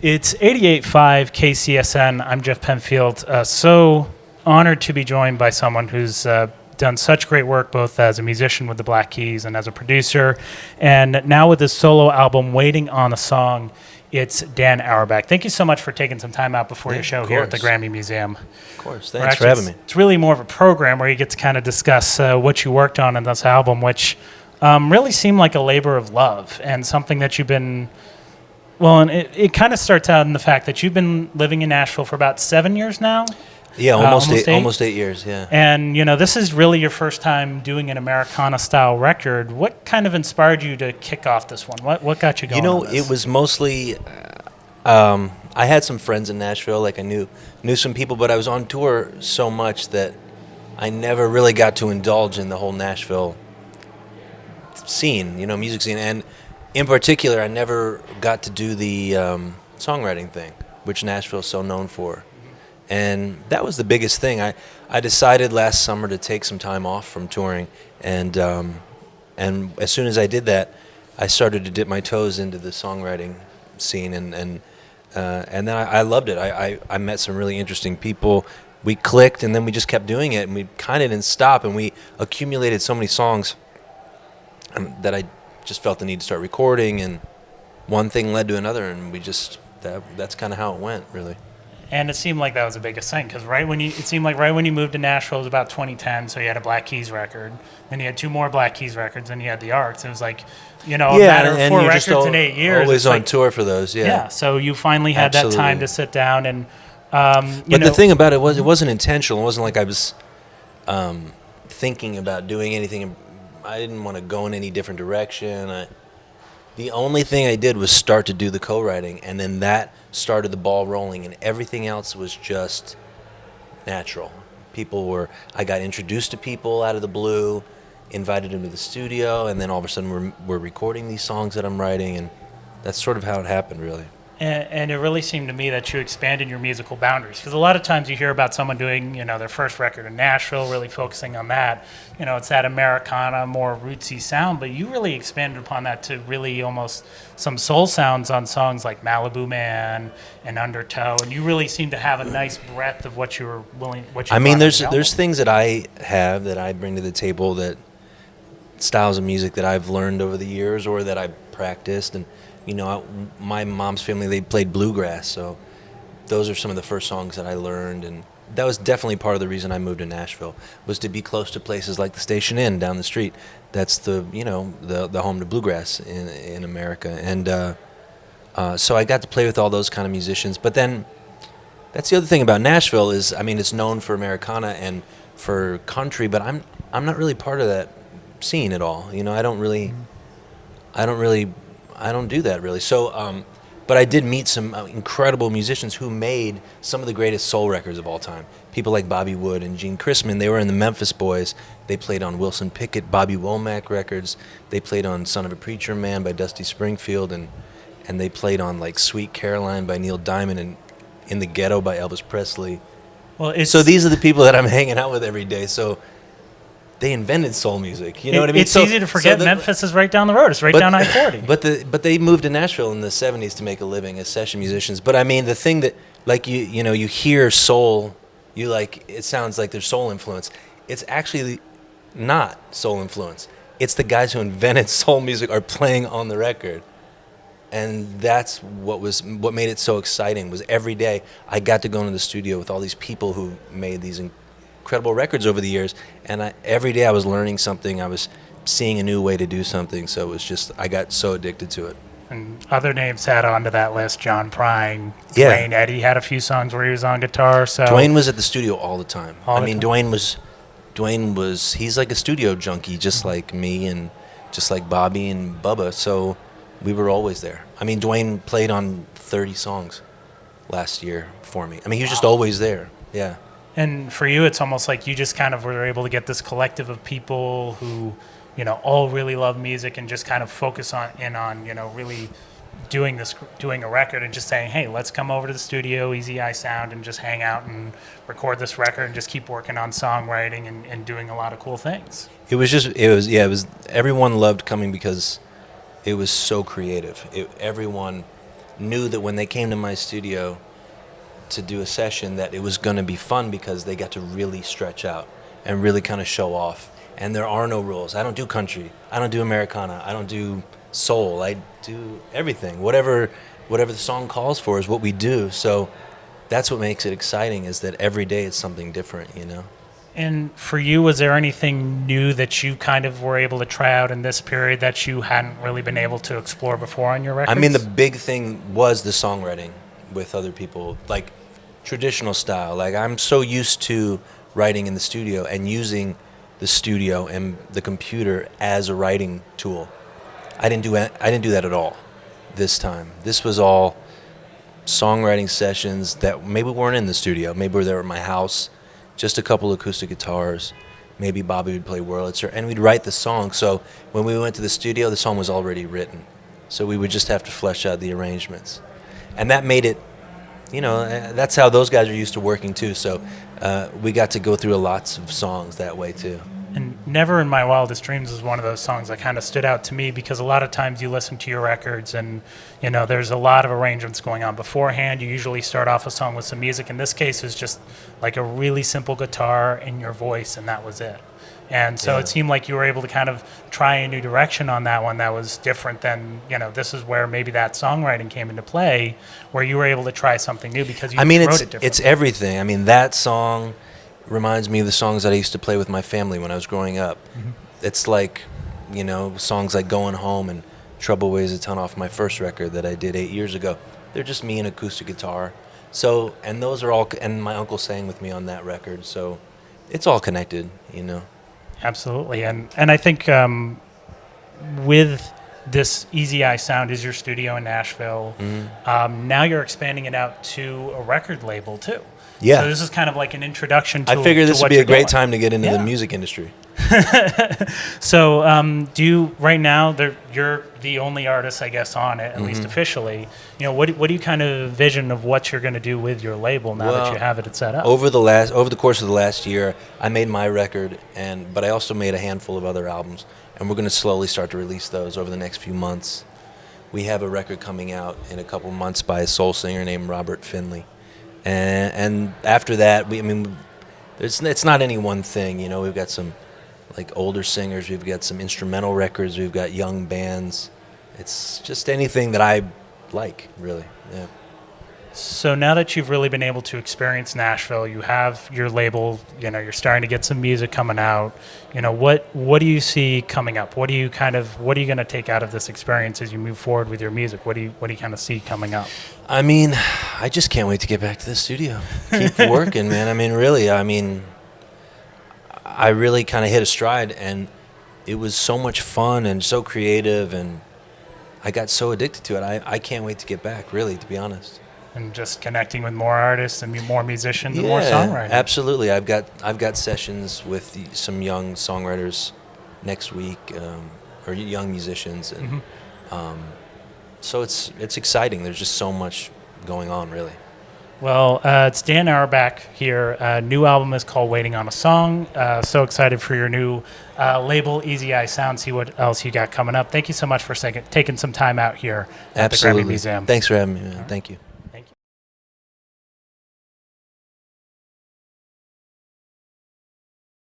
It's 88.5 KCSN. I'm Jeff Penfield. So honored to be joined by someone who's done such great work both as a musician with the Black Keys and as a producer. And now with his solo album, Waiting on a Song, it's Dan Auerbach. Thank you so much for taking some time out before your show here at the Grammy Museum. Of course. Thanks for having me. It's really more of a program where you get to kind of discuss what you worked on in this album, which really seemed like a labor of love and something that you've been... Well, and it kind of starts out in the fact that you've been living in Nashville for about 7 years now. Yeah, almost 8 years, yeah. And, this is really your first time doing an Americana-style record. What kind of inspired you to kick off this one? What got you going on this? It was mostly... I had some friends in Nashville, like I knew some people, but I was on tour so much that I never really got to indulge in the whole Nashville scene, music scene. And in particular, I never got to do the songwriting thing, which Nashville's so known for. And that was the biggest thing. I decided last summer to take some time off from touring, and as soon as I did that, I started to dip my toes into the songwriting scene, and then I loved it. I met some really interesting people. We clicked, and then we just kept doing it, and we kind of didn't stop, and we accumulated so many songs that I just felt the need to start recording, and one thing led to another, and that's kind of how it went, really. And it seemed like that was the biggest thing, because right when you moved to Nashville, it was about 2010, so you had a Black Keys record, then you had two more Black Keys records, and you had the Arcs. It was like, a matter of 4 records in 8 years. Always on tour for those, yeah. Yeah, so you finally had that time to sit down and, But the thing about it wasn't intentional. It wasn't like I was thinking about doing anything. I didn't want to go in any different direction. The only thing I did was start to do the co-writing, and then that started the ball rolling, and everything else was just natural. I got introduced to people out of the blue, invited them to the studio, and then all of a sudden we're recording these songs that I'm writing, and that's sort of how it happened, really. And it really seemed to me that you expanded your musical boundaries, because a lot of times you hear about someone doing, their first record in Nashville, really focusing on that. It's that Americana, more rootsy sound, but you really expanded upon that to really almost some soul sounds on songs like Malibu Man and Undertow, and you really seem to have a nice breadth of what you were willing. There's things that I have that I bring to the table, that styles of music that I've learned over the years or that I've practiced, and my mom's family, they played bluegrass, so those are some of the first songs that I learned, and that was definitely part of the reason I moved to Nashville, was to be close to places like the Station Inn down the street. That's the home to bluegrass in America, and so I got to play with all those kind of musicians. But then that's the other thing about Nashville is, it's known for Americana and for country, but I'm not really part of that scene at all. I don't do that really. So, but I did meet some incredible musicians who made some of the greatest soul records of all time. People like Bobby Wood and Gene Chrisman. They were in the Memphis Boys. They played on Wilson Pickett, Bobby Womack records. They played on Son of a Preacher Man by Dusty Springfield, and they played on like Sweet Caroline by Neil Diamond and In the Ghetto by Elvis Presley. So these are the people that I'm hanging out with every day. So they invented soul music. You know what I mean? It's easy to forget Memphis is right down the road. It's right down I-40. But they moved to Nashville in the 70s to make a living as session musicians. But the thing that, like, you hear soul, it sounds like there's soul influence. It's actually not soul influence. It's the guys who invented soul music are playing on the record. And that's what made it so exciting, was every day I got to go into the studio with all these people who made these incredible records over the years, and every day I was learning something. I was seeing a new way to do something, so it was just, I got so addicted to it. And other names add on to that list: John Prine, Dwayne Eddy had a few songs where he was on guitar. So Dwayne was at the studio all the time. Dwayne was he's like a studio junkie, just like me and just like Bobby and Bubba, so we were always there. Dwayne played on 30 songs last year for me. He was just always there. Yeah. And for you, it's almost like you just kind of were able to get this collective of people who, all really love music and just kind of focus on really doing a record and just saying, hey, let's come over to the studio, Easy Eye Sound, and just hang out and record this record and just keep working on songwriting and doing a lot of cool things. It was everyone loved coming because it was so creative. Everyone knew that when they came to my studio to do a session that it was going to be fun because they got to really stretch out and really kind of show off. And there are no rules. I don't do country. I don't do Americana. I don't do soul. I do everything. Whatever the song calls for is what we do. So that's what makes it exciting, is that every day it's something different, you know? And for you, was there anything new that you kind of were able to try out in this period that you hadn't really been able to explore before on your records? I mean, the big thing was the songwriting with other people, like traditional style. Like, I'm so used to writing in the studio and using the studio and the computer as a writing tool. I didn't do that at all this time. This was all songwriting sessions that maybe weren't in the studio. Maybe they were at my house, just a couple acoustic guitars. Maybe Bobby would play Wurlitzer, and we'd write the song. So when we went to the studio, the song was already written. So we would just have to flesh out the arrangements. And that made it, you know, that's how those guys are used to working too. So we got to go through lots of songs that way too. And Never in My Wildest Dreams is one of those songs that kind of stood out to me, because a lot of times you listen to your records and, you know, there's a lot of arrangements going on beforehand. You usually start off a song with some music. In this case, it's just like a really simple guitar and your voice, and that was it. And so It seemed like you were able to kind of try a new direction on that one that was different than, you know, this is where maybe that songwriting came into play, where you were able to try something new because you wrote it differently. It's everything. I mean, that song reminds me of the songs that I used to play with my family when I was growing up. Mm-hmm. It's like, you know, songs like Going Home and Trouble Weighs a Ton off my first record that I did 8 years ago. They're just me and acoustic guitar. So, and those are all, and my uncle sang with me on that record. So it's all connected, you know. Absolutely. And I think with this Easy Eye Sound is your studio in Nashville. Mm-hmm. Now you're expanding it out to a record label too. Yeah. So this is kind of like an introduction to I figure this would be a great time to get into the music industry. So do you, right now, you're the only artist, I guess, on it, at least officially. You know, what do you kind of vision of what you're going to do with your label now that you have it set up? Over the course of the last year, I made my record, but I also made a handful of other albums, and we're going to slowly start to release those over the next few months. We have a record coming out in a couple months by a soul singer named Robert Finley. And after that, it's not any one thing. You know, we've got some like older singers, we've got some instrumental records, we've got young bands. It's just anything that I like, really. Yeah. So now that you've really been able to experience Nashville, you have your label, you know, you're starting to get some music coming out. You know, what do you see coming up? What are you going to take out of this experience as you move forward with your music? What do you kind of see coming up? I mean, I just can't wait to get back to the studio. Keep working, man. I mean, really, I really kind of hit a stride, and it was so much fun and so creative, and I got so addicted to it. I can't wait to get back, really, to be honest. And just connecting with more artists and more musicians and more songwriters. Absolutely. I've got sessions with some young songwriters next week, or young musicians, and so it's exciting. There's just so much going on, really. Well, it's Dan Auerbach here. New album is called Waiting on a Song. So excited for your new label, Easy Eye Sound. See what else you got coming up. Thank you so much for taking some time out here at the Grammy Museum. Thanks for having me, man. Thank you.